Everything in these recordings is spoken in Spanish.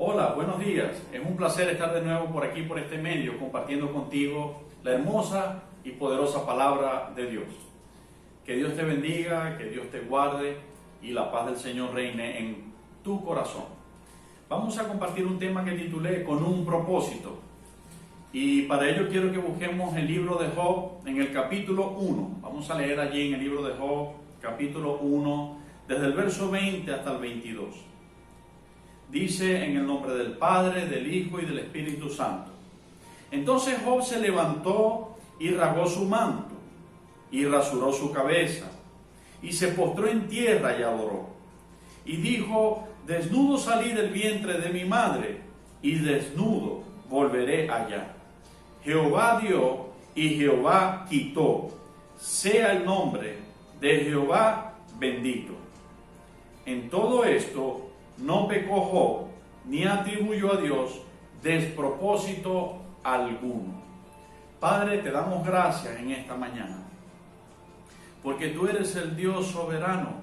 Hola, buenos días. Es un placer estar de nuevo por aquí, por este medio, compartiendo contigo la hermosa y poderosa palabra de Dios. Que Dios te bendiga, que Dios te guarde y la paz del Señor reine en tu corazón. Vamos a compartir un tema que titulé Con un propósito. Y para ello quiero que busquemos el libro de Job en el capítulo 1. Vamos a leer allí en el libro de Job, capítulo 1, desde el verso 20 hasta el 22. Dice en el nombre del Padre, del Hijo y del Espíritu Santo. Entonces Job se levantó y rasgó su manto, y rasuró su cabeza, y se postró en tierra y adoró. Y dijo: desnudo salí del vientre de mi madre, y desnudo volveré allá. Jehová dio y Jehová quitó. Sea el nombre de Jehová bendito. En todo esto no pecó Job, ni atribuyó a Dios despropósito alguno. Padre, te damos gracias en esta mañana, porque tú eres el Dios soberano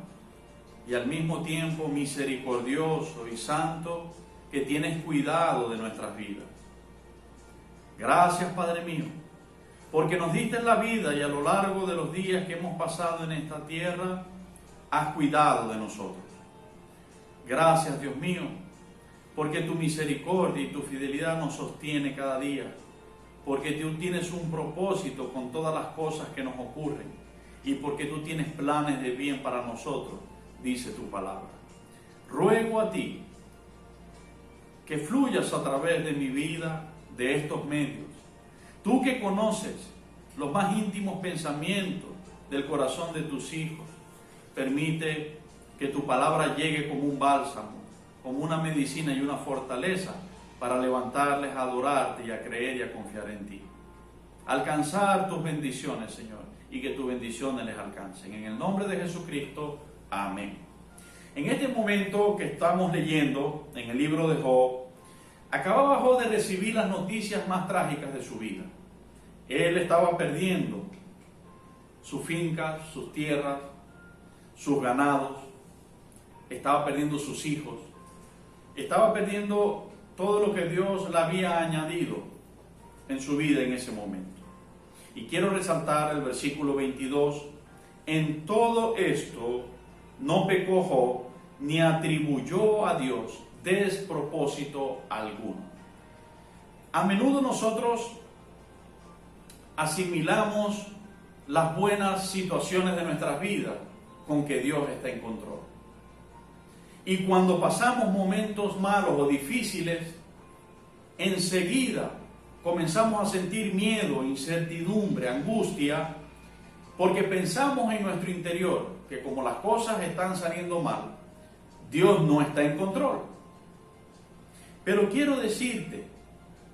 y al mismo tiempo misericordioso y santo, que tienes cuidado de nuestras vidas. Gracias, Padre mío, porque nos diste la vida y a lo largo de los días que hemos pasado en esta tierra, has cuidado de nosotros. Gracias, Dios mío, porque tu misericordia y tu fidelidad nos sostiene cada día, porque tú tienes un propósito con todas las cosas que nos ocurren y porque tú tienes planes de bien para nosotros, dice tu palabra. Ruego a ti que fluyas a través de mi vida, de estos medios. Tú que conoces los más íntimos pensamientos del corazón de tus hijos, permite que tu palabra llegue como un bálsamo, como una medicina y una fortaleza para levantarles a adorarte y a creer y a confiar en ti. Alcanzar tus bendiciones, Señor, y que tus bendiciones les alcancen. En el nombre de Jesucristo, amén. En este momento que estamos leyendo en el libro de Job, acababa Job de recibir las noticias más trágicas de su vida. Él estaba perdiendo sus fincas, sus tierras, sus ganados, estaba perdiendo sus hijos, estaba perdiendo todo lo que Dios le había añadido en su vida en ese momento. Y quiero resaltar el versículo 22. En todo esto no pecó Job, ni atribuyó a Dios despropósito alguno. A menudo nosotros asimilamos las buenas situaciones de nuestras vidas con que Dios está en control. Y cuando pasamos momentos malos o difíciles, enseguida comenzamos a sentir miedo, incertidumbre, angustia, porque pensamos en nuestro interior que como las cosas están saliendo mal, Dios no está en control. Pero quiero decirte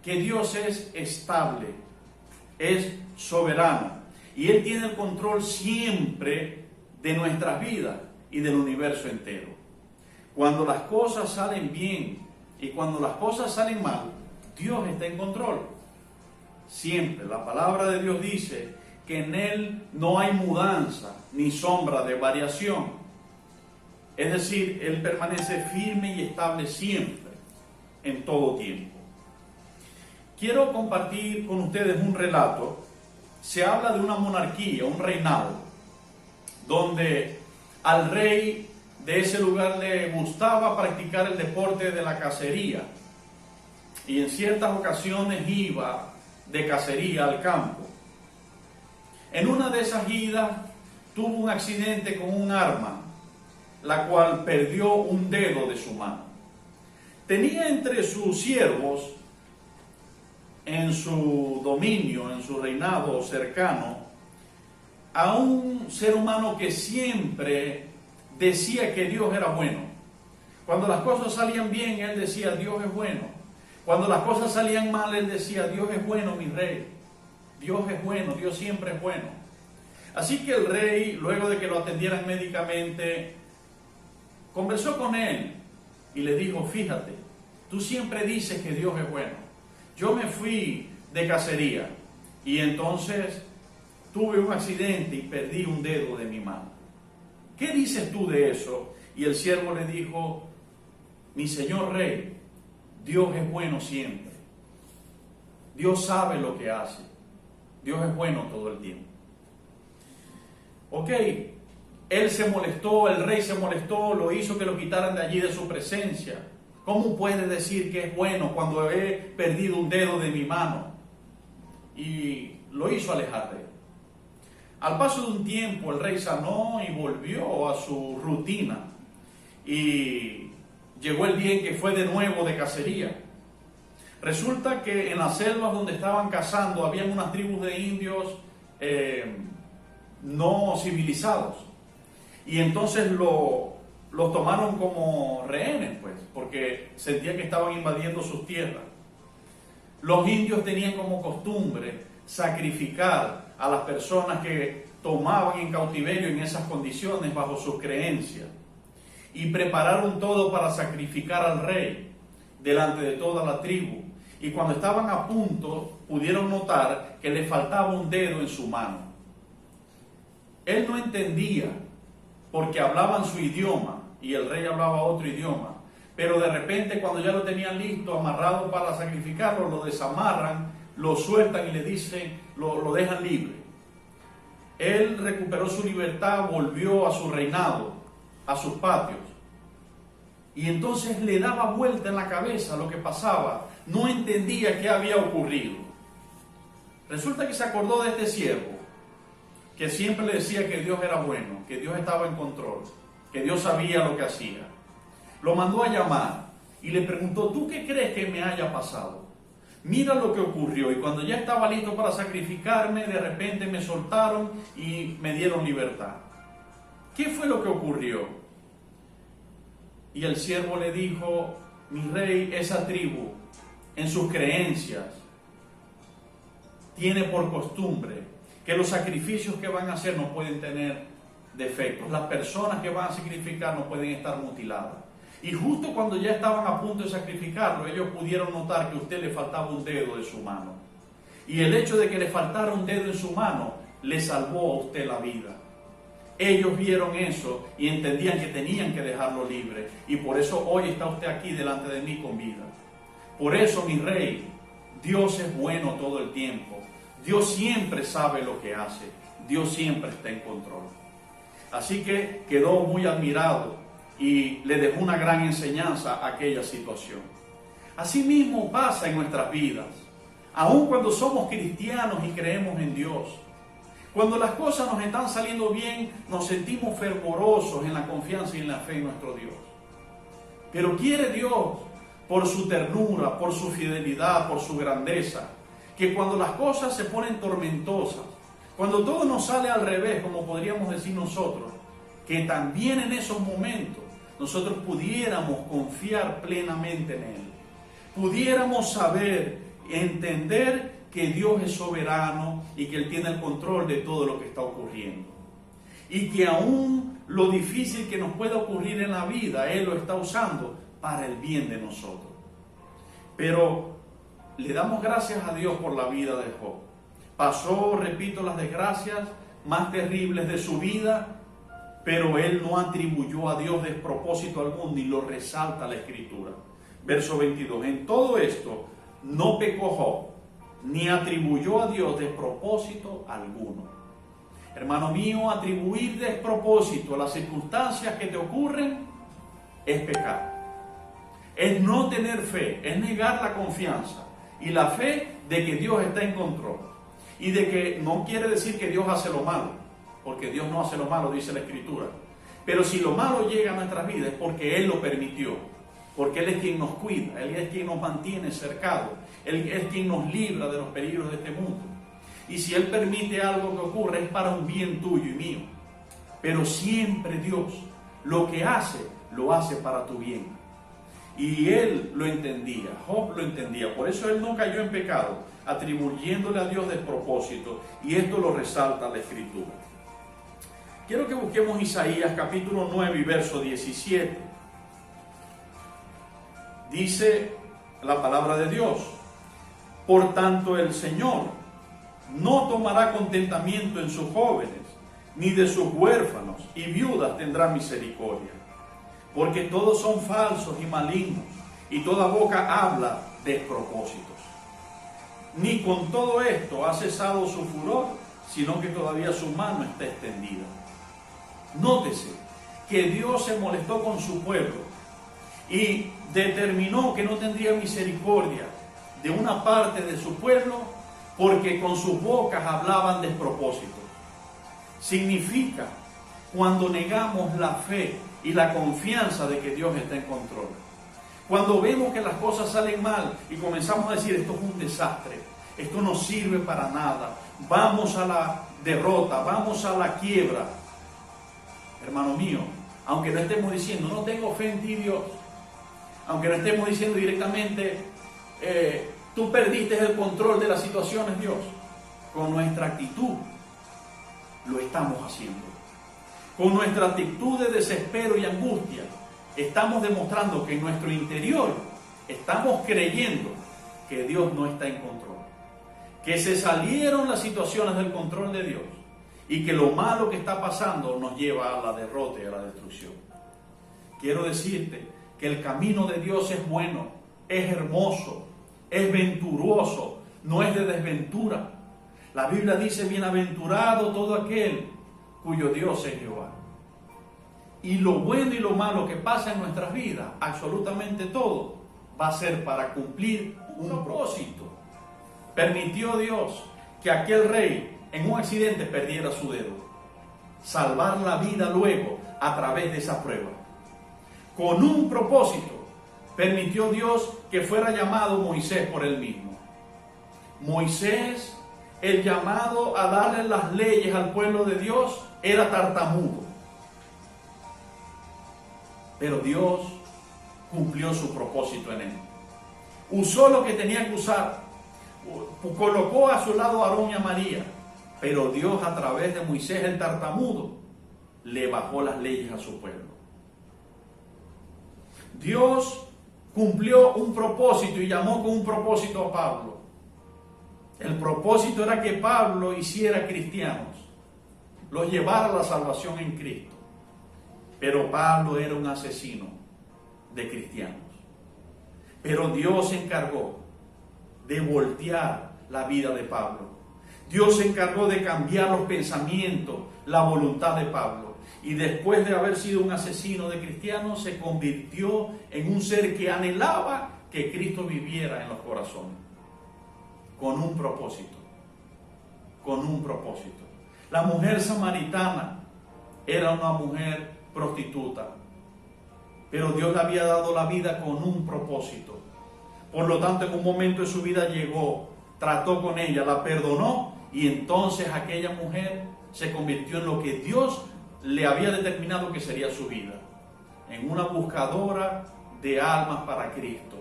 que Dios es estable, es soberano, y Él tiene el control siempre de nuestras vidas y del universo entero. Cuando las cosas salen bien y cuando las cosas salen mal, Dios está en control. Siempre la palabra de Dios dice que en Él no hay mudanza ni sombra de variación. Es decir, Él permanece firme y estable siempre, en todo tiempo. Quiero compartir con ustedes un relato. Se habla de una monarquía, un reinado, donde al rey de ese lugar le gustaba practicar el deporte de la cacería, y en ciertas ocasiones iba de cacería al campo. En una de esas idas tuvo un accidente con un arma, la cual perdió un dedo de su mano. Tenía entre sus siervos, en su dominio, en su reinado cercano, a un ser humano que siempre decía que Dios era bueno. Cuando las cosas salían bien, él decía: Dios es bueno. Cuando las cosas salían mal, él decía: Dios es bueno, mi rey. Dios es bueno, Dios siempre es bueno. Así que el rey, luego de que lo atendieran médicamente, conversó con él y le dijo: fíjate, tú siempre dices que Dios es bueno. Yo me fui de cacería y entonces tuve un accidente y perdí un dedo de mi mano. ¿Qué dices tú de eso? Y el siervo le dijo: mi señor rey, Dios es bueno siempre. Dios sabe lo que hace. Dios es bueno todo el tiempo. Ok, él se molestó, el rey se molestó, lo hizo que lo quitaran de allí, de su presencia. ¿Cómo puede decir que es bueno cuando he perdido un dedo de mi mano? Y lo hizo alejar de él. Al paso de un tiempo, el rey sanó y volvió a su rutina. Y llegó el día en que fue de nuevo de cacería. Resulta que en las selvas donde estaban cazando habían unas tribus de indios no civilizados. Y entonces los tomaron como rehenes, pues, porque sentían que estaban invadiendo sus tierras. Los indios tenían como costumbre sacrificar a las personas que tomaban en cautiverio en esas condiciones bajo sus creencias. Y prepararon todo para sacrificar al rey delante de toda la tribu. Y cuando estaban a punto, pudieron notar que le faltaba un dedo en su mano. Él no entendía, porque hablaban su idioma, y el rey hablaba otro idioma. Pero de repente, cuando ya lo tenían listo, amarrado para sacrificarlo, lo desamarran, lo sueltan y le dicen, lo dejan libre. Él recuperó su libertad, volvió a su reinado, a sus patios. Y entonces le daba vuelta en la cabeza lo que pasaba. No entendía qué había ocurrido. Resulta que se acordó de este siervo, que siempre le decía que Dios era bueno, que Dios estaba en control, que Dios sabía lo que hacía. Lo mandó a llamar y le preguntó, ¿tú qué crees que me haya pasado? Mira lo que ocurrió. Y cuando ya estaba listo para sacrificarme, de repente me soltaron y me dieron libertad. ¿Qué fue lo que ocurrió? Y el siervo le dijo, mi rey, esa tribu, en sus creencias, tiene por costumbre que los sacrificios que van a hacer no pueden tener defectos. Las personas que van a sacrificar no pueden estar mutiladas. Y justo cuando ya estaban a punto de sacrificarlo, ellos pudieron notar que a usted le faltaba un dedo de su mano. Y el hecho de que le faltara un dedo en su mano, le salvó a usted la vida. Ellos vieron eso y entendían que tenían que dejarlo libre. Y por eso hoy está usted aquí delante de mí con vida. Por eso, mi rey, Dios es bueno todo el tiempo. Dios siempre sabe lo que hace. Dios siempre está en control. Así que quedó muy admirado y le dejó una gran enseñanza a aquella situación. Así mismo pasa en nuestras vidas. Aun cuando somos cristianos y creemos en Dios, cuando las cosas nos están saliendo bien, nos sentimos fervorosos en la confianza y en la fe en nuestro Dios. Pero quiere Dios, por su ternura, por su fidelidad, por su grandeza, que cuando las cosas se ponen tormentosas, cuando todo nos sale al revés, como podríamos decir nosotros, que también en esos momentos nosotros pudiéramos confiar plenamente en Él. Pudiéramos saber, entender que Dios es soberano y que Él tiene el control de todo lo que está ocurriendo. Y que aún lo difícil que nos pueda ocurrir en la vida, Él lo está usando para el bien de nosotros. Pero le damos gracias a Dios por la vida de Job. Pasó, repito, las desgracias más terribles de su vida, pero él no atribuyó a Dios despropósito alguno, y lo resalta la Escritura. Verso 22. En todo esto no pecó Job, ni atribuyó a Dios despropósito alguno. Hermano mío, atribuir despropósito a las circunstancias que te ocurren es pecar. Es no tener fe, es negar la confianza y la fe de que Dios está en control. Y de que no quiere decir que Dios hace lo malo, porque Dios no hace lo malo, dice la Escritura. Pero si lo malo llega a nuestras vidas es porque Él lo permitió, porque Él es quien nos cuida, Él es quien nos mantiene cercados, Él es quien nos libra de los peligros de este mundo. Y si Él permite algo que ocurra es para un bien tuyo y mío. Pero siempre Dios lo que hace, lo hace para tu bien. Y él lo entendía, Job lo entendía, por eso él no cayó en pecado, atribuyéndole a Dios despropósito, y esto lo resalta la Escritura. Quiero que busquemos Isaías capítulo 9 y verso 17. Dice la palabra de Dios: por tanto el Señor no tomará contentamiento en sus jóvenes, ni de sus huérfanos y viudas tendrá misericordia. Porque todos son falsos y malignos, y toda boca habla despropósitos. Ni con todo esto ha cesado su furor, sino que todavía su mano está extendida. Nótese que Dios se molestó con su pueblo y determinó que no tendría misericordia de una parte de su pueblo porque con sus bocas hablaban despropósitos. Significa cuando negamos la fe y la confianza de que Dios está en control. Cuando vemos que las cosas salen mal y comenzamos a decir esto es un desastre, esto no sirve para nada, vamos a la derrota, vamos a la quiebra. Hermano mío, aunque no estemos diciendo no tengo fe en ti Dios, aunque no estemos diciendo directamente tú perdiste el control de las situaciones Dios, con nuestra actitud lo estamos haciendo. Con nuestra actitud de desespero y angustia estamos demostrando que en nuestro interior estamos creyendo que Dios no está en control, que se salieron las situaciones del control de Dios y que lo malo que está pasando nos lleva a la derrota y a la destrucción. Quiero decirte que el camino de Dios es bueno, es hermoso, es venturoso, no es de desventura. La Biblia dice, bienaventurado todo aquel cuyo Dios es Jehová. Y lo bueno y lo malo que pasa en nuestras vidas, absolutamente todo, va a ser para cumplir un propósito. Permitió Dios que aquel rey en un accidente perdiera su dedo. Salvar la vida luego a través de esa prueba. Con un propósito, permitió Dios que fuera llamado Moisés por él mismo. Moisés, el llamado a darle las leyes al pueblo de Dios, era tartamudo. Pero Dios cumplió su propósito en él. Usó lo que tenía que usar. Colocó a su lado a Aarón y a María. Pero Dios, a través de Moisés el tartamudo, le bajó las leyes a su pueblo. Dios cumplió un propósito y llamó con un propósito a Pablo. El propósito era que Pablo hiciera cristianos, los llevara a la salvación en Cristo. Pero Pablo era un asesino de cristianos. Pero Dios se encargó de voltear la vida de Pablo. Dios se encargó de cambiar los pensamientos, la voluntad de Pablo. Y después de haber sido un asesino de cristianos, se convirtió en un ser que anhelaba que Cristo viviera en los corazones. Con un propósito. Con un propósito. La mujer samaritana era una mujer prostituta, pero Dios le había dado la vida con un propósito. Por lo tanto, en un momento de su vida llegó, trató con ella, la perdonó, y entonces aquella mujer se convirtió en lo que Dios le había determinado que sería su vida, en una buscadora de almas para Cristo,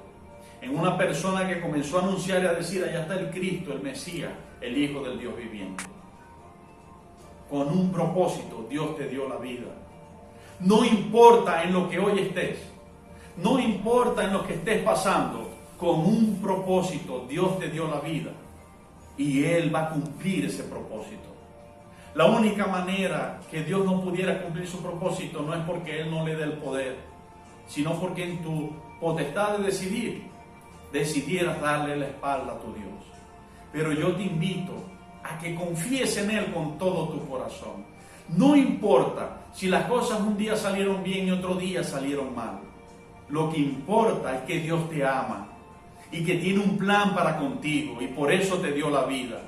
en una persona que comenzó a anunciar y a decir, allá está el Cristo, el Mesías, el Hijo del Dios viviente. Con un propósito Dios te dio la vida. No importa en lo que hoy estés, no importa en lo que estés pasando, con un propósito Dios te dio la vida y Él va a cumplir ese propósito. La única manera que Dios no pudiera cumplir su propósito no es porque Él no le dé el poder, sino porque en tu potestad de decidir, decidieras darle la espalda a tu Dios. Pero yo te invito a que confíes en Él con todo tu corazón. No importa si las cosas un día salieron bien y otro día salieron mal. Lo que importa es que Dios te ama y que tiene un plan para contigo y por eso te dio la vida.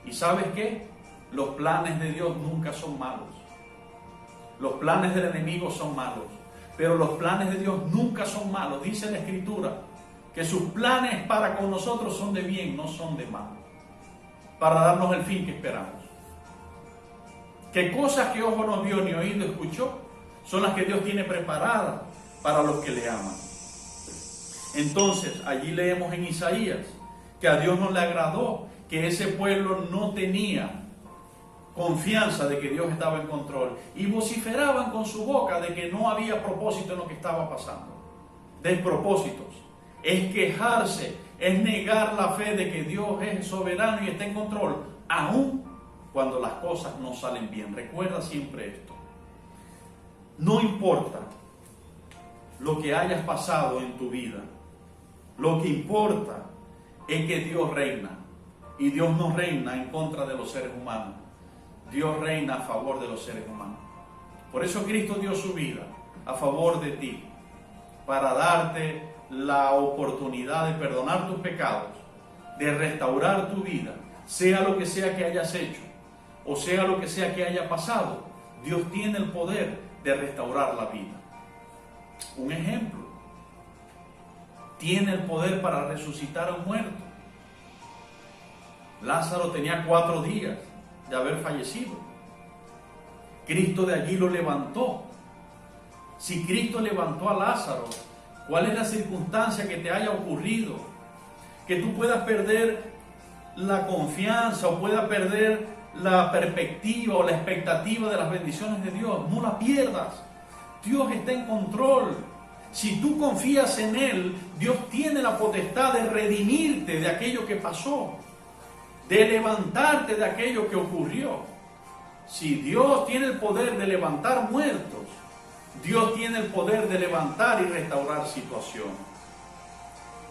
¿Y sabes qué? Los planes de Dios nunca son malos. Los planes del enemigo son malos, pero los planes de Dios nunca son malos. Dice la Escritura que sus planes para con nosotros son de bien, no son de mal, para darnos el fin que esperamos. Que cosas que ojo no vio ni oído escuchó son las que Dios tiene preparadas para los que le aman. Entonces, allí leemos en Isaías que a Dios no le agradó que ese pueblo no tenía confianza de que Dios estaba en control y vociferaban con su boca de que no había propósito en lo que estaba pasando. Despropósitos. Es quejarse, es negar la fe de que Dios es soberano y está en control, aún cuando las cosas no salen bien. Recuerda siempre esto. No importa lo que hayas pasado en tu vida, Lo que importa es que Dios reina. Y Dios no reina en contra de los seres humanos. Dios reina a favor de los seres humanos. Por eso Cristo dio su vida a favor de ti, para darte la oportunidad de perdonar tus pecados, de restaurar tu vida, sea lo que sea que hayas hecho, o sea lo que sea que haya pasado. Dios tiene el poder de restaurar la vida. Un ejemplo, tiene el poder para resucitar a un muerto. Lázaro tenía 4 días de haber fallecido. Cristo de allí lo levantó. Si Cristo levantó a Lázaro, ¿cuál es la circunstancia que te haya ocurrido? Que tú puedas perder la confianza o puedas perder la perspectiva o la expectativa de las bendiciones de Dios. No la pierdas. Dios está en control. Si tú confías en Él, Dios tiene la potestad de redimirte de aquello que pasó, de levantarte de aquello que ocurrió. Si Dios tiene el poder de levantar muertos, Dios tiene el poder de levantar y restaurar situaciones.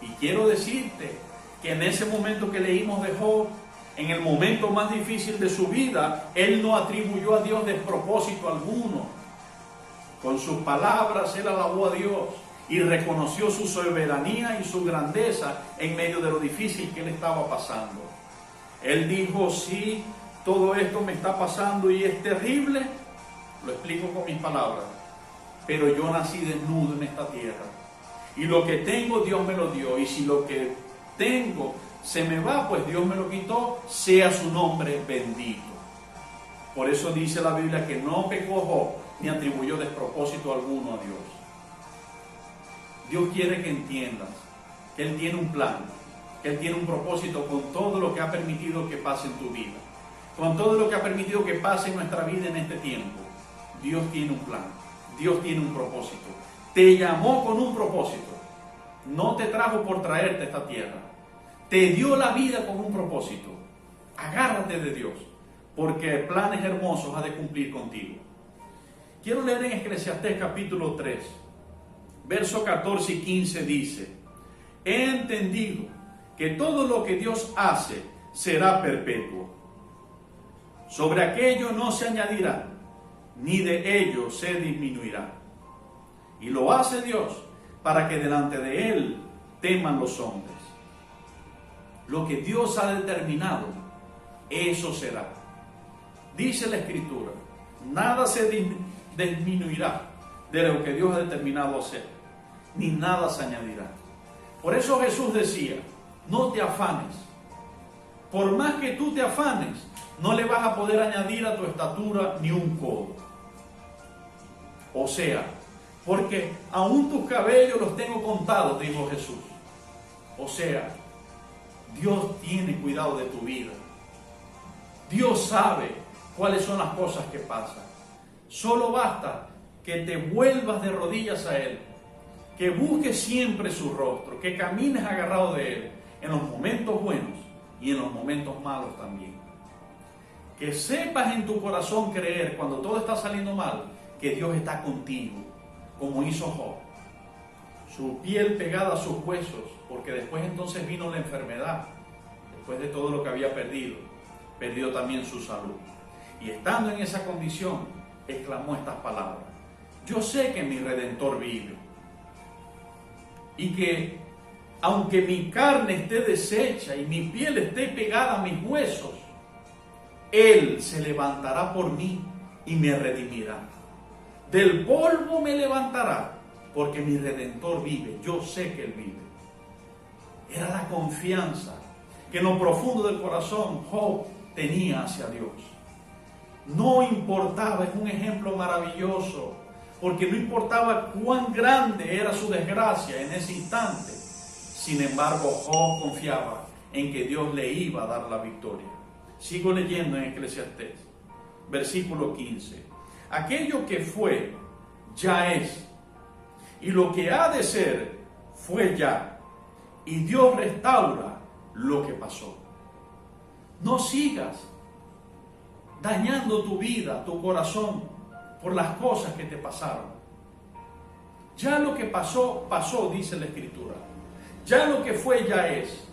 Y quiero decirte que en ese momento que leímos de Job, en el momento más difícil de su vida, él no atribuyó a Dios despropósito alguno. Con sus palabras él alabó a Dios y reconoció su soberanía y su grandeza en medio de lo difícil que él estaba pasando. Él dijo: sí, todo esto me está pasando y es terrible, lo explico con mis palabras, pero yo nací desnudo en esta tierra, y lo que tengo Dios me lo dio, y si lo que tengo se me va, pues Dios me lo quitó, sea su nombre bendito. Por eso dice la Biblia que no pecó Job, ni atribuyó despropósito alguno a Dios. Dios quiere que entiendas que Él tiene un plan, que Él tiene un propósito con todo lo que ha permitido que pase en tu vida, con todo lo que ha permitido que pase en nuestra vida en este tiempo. Dios tiene un plan, Dios tiene un propósito. Te llamó con un propósito, no te trajo por traerte a esta tierra, te dio la vida con un propósito. Agárrate de Dios, porque planes hermosos ha de cumplir contigo. Quiero leer en Eclesiastés capítulo 3, versos 14 y 15 dice: he entendido que todo lo que Dios hace será perpetuo. Sobre aquello no se añadirá, ni de ello se disminuirá. Y lo hace Dios para que delante de Él teman los hombres. Lo que Dios ha determinado, eso será. Dice la Escritura: nada se disminuirá de lo que Dios ha determinado hacer, ni nada se añadirá. Por eso Jesús decía: no te afanes. Por más que tú te afanes, no le vas a poder añadir a tu estatura ni un codo. O sea, porque aún tus cabellos los tengo contados, dijo Jesús. O sea, Dios tiene cuidado de tu vida. Dios sabe cuáles son las cosas que pasan. Solo basta que te vuelvas de rodillas a Él, que busques siempre su rostro, que camines agarrado de Él en los momentos buenos y en los momentos malos también. Que sepas en tu corazón creer, cuando todo está saliendo mal, que Dios está contigo, como hizo Job. Su piel pegada a sus huesos, porque después entonces vino la enfermedad. Después de todo lo que había perdido, perdió también su salud. Y estando en esa condición, exclamó estas palabras: yo sé que mi Redentor vive, y que aunque mi carne esté deshecha y mi piel esté pegada a mis huesos, Él se levantará por mí y me redimirá. Del polvo me levantará, porque mi Redentor vive. Yo sé que Él vive. Era la confianza que en lo profundo del corazón Job tenía hacia Dios. No importaba, es un ejemplo maravilloso, porque no importaba cuán grande era su desgracia en ese instante. Sin embargo, Job confiaba en que Dios le iba a dar la victoria. Sigo leyendo en Eclesiastés, versículo 15. Aquello que fue, ya es, y lo que ha de ser, fue ya, y Dios restaura lo que pasó. No sigas dañando tu vida, tu corazón, por las cosas que te pasaron. Ya lo que pasó, pasó, dice la Escritura. Ya lo que fue ya es.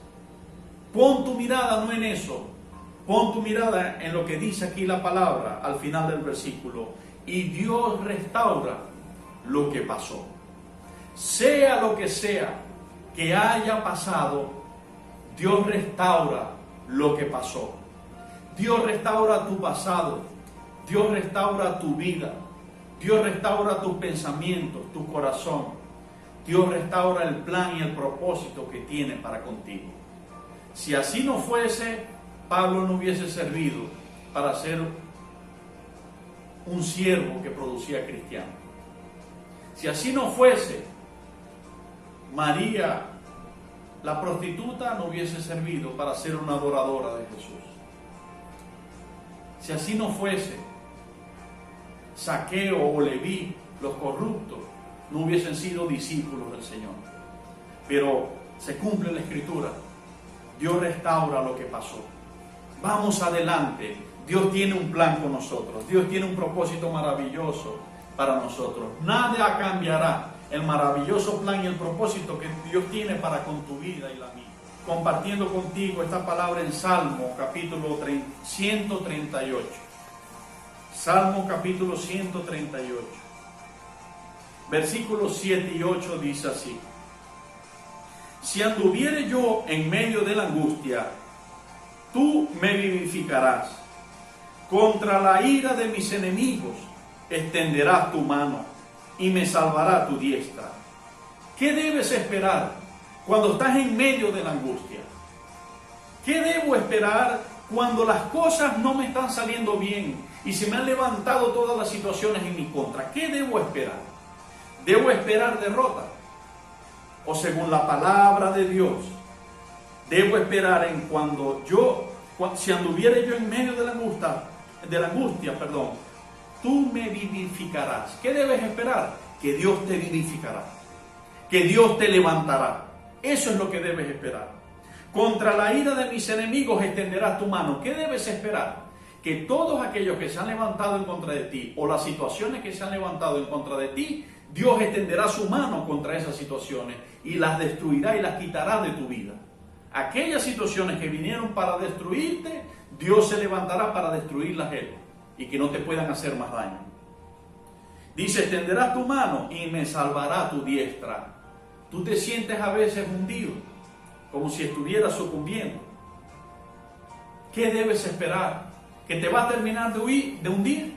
Pon tu mirada no en eso, pon tu mirada en lo que dice aquí la palabra al final del versículo. Y Dios restaura lo que pasó. Sea lo que sea que haya pasado, Dios restaura lo que pasó. Dios restaura tu pasado, Dios restaura tu vida, Dios restaura tus pensamientos, tu corazón. Dios restaura el plan y el propósito que tiene para contigo. Si así no fuese, Pablo no hubiese servido para ser un siervo que producía cristianos. Si así no fuese, María, la prostituta, no hubiese servido para ser una adoradora de Jesús. Si así no fuese, Zaqueo o Leví, los corruptos, no hubiesen sido discípulos del Señor. Pero se cumple la Escritura. Dios restaura lo que pasó. Vamos adelante. Dios tiene un plan con nosotros. Dios tiene un propósito maravilloso para nosotros. Nada cambiará el maravilloso plan y el propósito que Dios tiene para con tu vida y la mía. Compartiendo contigo esta palabra en Salmo capítulo 138. Salmo capítulo 138. Versículos 7 y 8 dice así: si anduviere yo en medio de la angustia, tú me vivificarás. Contra la ira de mis enemigos extenderás tu mano y me salvará tu diestra. ¿Qué debes esperar cuando estás en medio de la angustia? ¿Qué debo esperar cuando las cosas no me están saliendo bien y se me han levantado todas las situaciones en mi contra? ¿Qué debo esperar? ¿Debo esperar derrota? O según la palabra de Dios, debo esperar en si anduviere yo en medio de la angustia, tú me vivificarás. ¿Qué debes esperar? Que Dios te vivificará, que Dios te levantará. Eso es lo que debes esperar. Contra la ira de mis enemigos extenderás tu mano. ¿Qué debes esperar? Que todos aquellos que se han levantado en contra de ti, o las situaciones que se han levantado en contra de ti, Dios extenderá su mano contra esas situaciones y las destruirá y las quitará de tu vida. Aquellas situaciones que vinieron para destruirte, Dios se levantará para destruirlas Él y que no te puedan hacer más daño. Dice, extenderás tu mano y me salvará tu diestra. Tú te sientes a veces hundido, como si estuvieras sucumbiendo. ¿Qué debes esperar? ¿Que te va a terminar de hundir?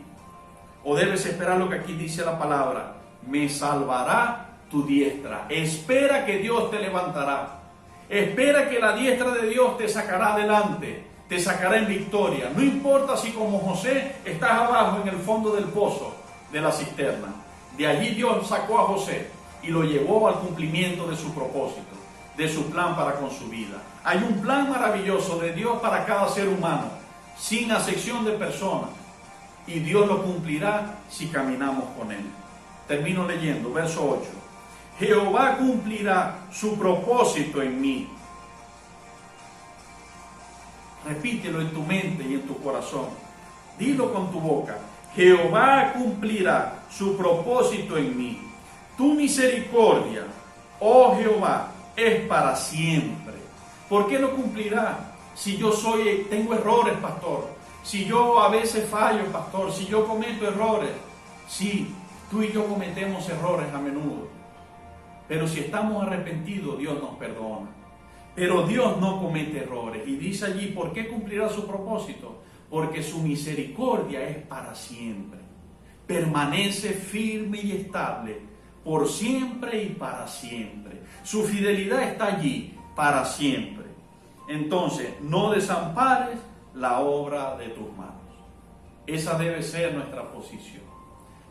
¿O debes esperar lo que aquí dice la palabra? Me salvará tu diestra. Espera que Dios te levantará. Espera que la diestra de Dios te sacará adelante, te sacará en victoria. No importa si como José estás abajo en el fondo del pozo de la cisterna. De allí Dios sacó a José y lo llevó al cumplimiento de su propósito, de su plan para con su vida. Hay un plan maravilloso de Dios para cada ser humano, sin acepción de personas. Y Dios lo cumplirá si caminamos con Él. Termino leyendo, verso 8. Jehová cumplirá su propósito en mí. Repítelo en tu mente y en tu corazón. Dilo con tu boca. Jehová cumplirá su propósito en mí. Tu misericordia, oh Jehová, es para siempre. ¿Por qué lo cumplirá? Si yo tengo errores, pastor. Si yo a veces fallo, pastor. Si yo cometo errores. Sí, tú y yo cometemos errores a menudo. Pero si estamos arrepentidos, Dios nos perdona. Pero Dios no comete errores. Y dice allí, ¿por qué cumplirá su propósito? Porque su misericordia es para siempre. Permanece firme y estable por siempre y para siempre. Su fidelidad está allí para siempre. Entonces, no desampares la obra de tus manos. Esa debe ser nuestra posición.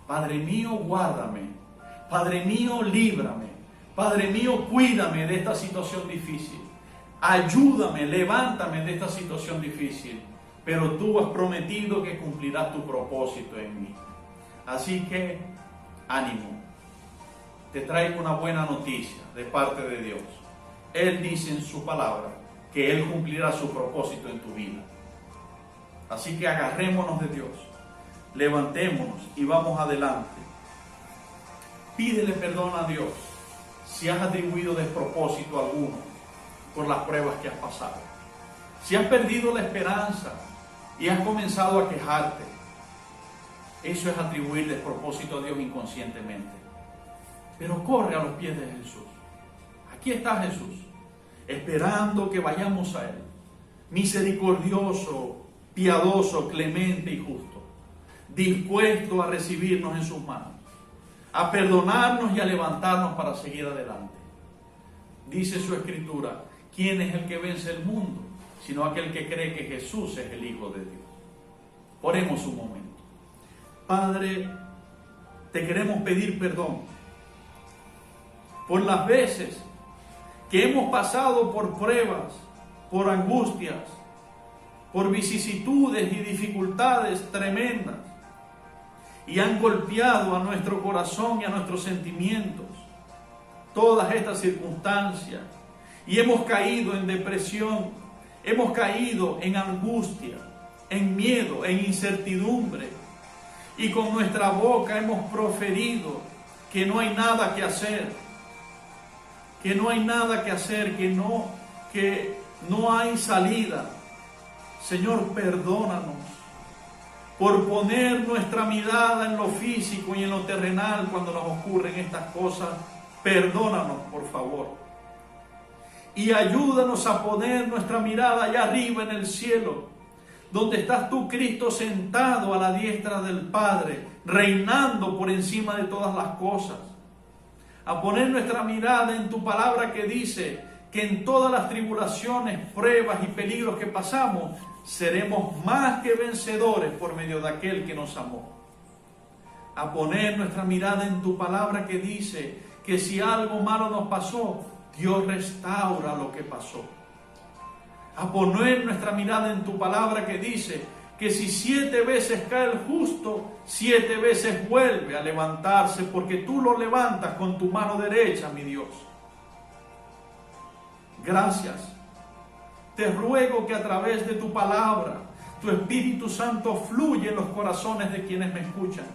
Padre mío, guárdame. Padre mío, líbrame. Padre mío, cuídame de esta situación difícil. Ayúdame, levántame de esta situación difícil. Pero tú has prometido que cumplirás tu propósito en mí. Así que, ánimo. Te traigo una buena noticia de parte de Dios. Él dice en su palabra que Él cumplirá su propósito en tu vida. Así que agarrémonos de Dios. Levantémonos y vamos adelante. Pídele perdón a Dios. si has atribuido despropósito alguno por las pruebas que has pasado, si has perdido la esperanza y has comenzado a quejarte, eso es atribuir despropósito a Dios inconscientemente. Pero corre a los pies de Jesús. Aquí está Jesús, esperando que vayamos a Él, misericordioso, piadoso, clemente y justo, dispuesto a recibirnos en sus manos, a perdonarnos y a levantarnos para seguir adelante. Dice su Escritura: ¿quién es el que vence el mundo? Sino aquel que cree que Jesús es el Hijo de Dios. Oremos un momento. Padre, te queremos pedir perdón por las veces que hemos pasado por pruebas, por angustias, por vicisitudes y dificultades tremendas, y han golpeado a nuestro corazón y a nuestros sentimientos todas estas circunstancias, y hemos caído en depresión, hemos caído en angustia, en miedo, en incertidumbre, y con nuestra boca hemos proferido que no hay nada que hacer, que no hay nada que hacer, que no hay salida. Señor, perdónanos por poner nuestra mirada en lo físico y en lo terrenal cuando nos ocurren estas cosas. Perdónanos, por favor. Y ayúdanos a poner nuestra mirada allá arriba en el cielo, donde estás tú, Cristo, sentado a la diestra del Padre, reinando por encima de todas las cosas. A poner nuestra mirada en tu palabra que dice que en todas las tribulaciones, pruebas y peligros que pasamos, seremos más que vencedores por medio de aquel que nos amó. A poner nuestra mirada en tu palabra que dice que si algo malo nos pasó, Dios restaura lo que pasó. A poner nuestra mirada en tu palabra que dice que si 7 veces cae el justo, 7 veces vuelve a levantarse, porque tú lo levantas con tu mano derecha, mi Dios. Gracias. Te ruego que a través de tu palabra, tu Espíritu Santo fluya en los corazones de quienes me escuchan.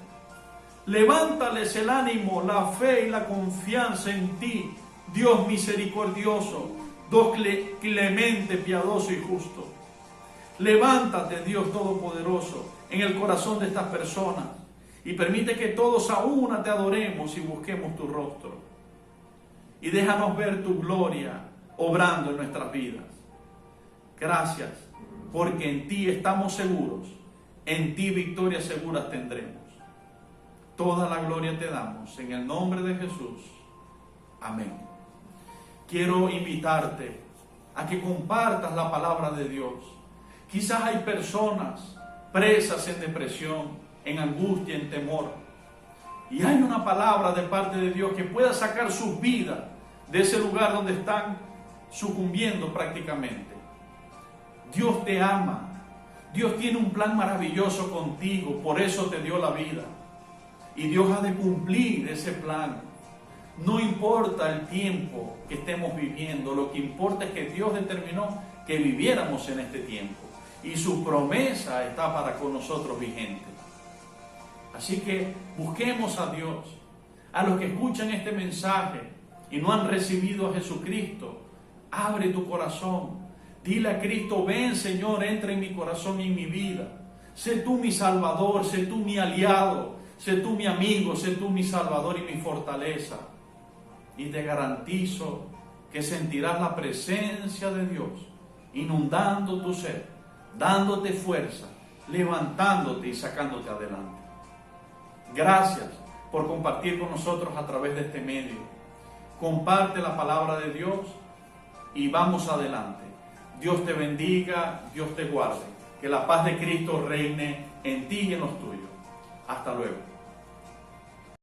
Levántales el ánimo, la fe y la confianza en ti, Dios misericordioso, Dios clemente, piadoso y justo. Levántate, Dios Todopoderoso, en el corazón de estas personas y permite que todos a una te adoremos y busquemos tu rostro. Y déjanos ver tu gloria obrando en nuestras vidas. Gracias, porque en ti estamos seguros, en ti victorias seguras tendremos. Toda la gloria te damos en el nombre de Jesús. Amén. Quiero invitarte a que compartas la palabra de Dios. Quizás hay personas presas en depresión, en angustia, en temor. Y hay una palabra de parte de Dios que pueda sacar sus vidas de ese lugar donde están sucumbiendo prácticamente. Dios te ama. Dios tiene un plan maravilloso contigo. Por eso te dio la vida. Y Dios ha de cumplir ese plan. No importa el tiempo que estemos viviendo. Lo que importa es que Dios determinó que viviéramos en este tiempo. Y su promesa está para con nosotros vigente. Así que busquemos a Dios. A los que escuchan este mensaje y no han recibido a Jesucristo, abre tu corazón. Dile a Cristo: ven, Señor, entra en mi corazón y en mi vida. Sé tú mi Salvador, sé tú mi aliado, sé tú mi amigo, sé tú mi Salvador y mi fortaleza. Y te garantizo que sentirás la presencia de Dios inundando tu ser, dándote fuerza, levantándote y sacándote adelante. Gracias por compartir con nosotros a través de este medio. Comparte la palabra de Dios y vamos adelante. Dios te bendiga, Dios te guarde. Que la paz de Cristo reine en ti y en los tuyos. Hasta luego.